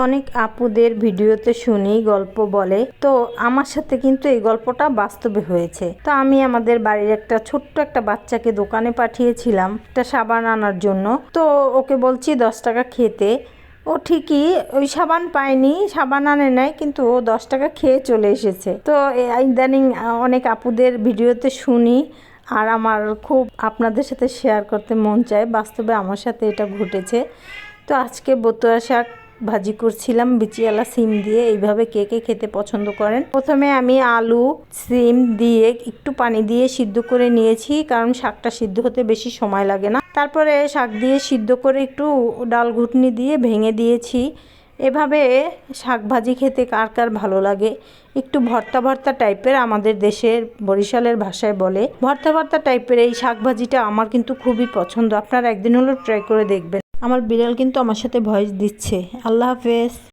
অনেক আপুদের ভিডিওতে শুনি গল্প বলে, তো আমার সাথে কিন্তু এই গল্পটা বাস্তবে হয়েছে। তো আমি আমাদের বাড়ির একটা ছোট্ট একটা বাচ্চাকে দোকানে পাঠিয়েছিলাম একটা সাবান আনার জন্য। তো ওকে বলছি 10 টাকা খেতে। ও ঠিকই ওই সাবান পায়নি, সাবান আনে নাই, কিন্তু ও 10 টাকা খেয়ে চলে এসেছে। তো ইদানিং অনেক আপুদের ভিডিওতে শুনি, আর আমার খুব আপনাদের সাথে শেয়ার করতে মন চায়। বাস্তবে আমার সাথে এটা ঘটেছে। তো আজকে বতুয়া শাক ভাজি করছিলাম বিচিওয়ালা সিম দিয়ে। এইভাবে কে কে খেতে পছন্দ করেন? প্রথমে আমি আলু সিম দিয়ে একটু পানি দিয়ে সিদ্ধ করে নিয়েছি, কারণ শাকটা সিদ্ধ হতে বেশি সময় লাগে না। তারপরে শাক দিয়ে সিদ্ধ করে একটু ডাল ঘুটনি দিয়ে ভেঙে দিয়েছি। এভাবে শাক ভাজি খেতে কার কার ভালো লাগে? একটু ভর্তা ভর্তা টাইপের, আমাদের দেশের বরিশালের ভাষায় বলে ভর্তা ভর্তা টাইপের এই শাক ভাজিটা আমার কিন্তু খুবই পছন্দ। আপনারা একদিন হলো ট্রাই করে দেখবেন। আমার বিড়াল কিন্তু আমার সাথে ভয়েস দিচ্ছে। আল্লাহ হাফেজ।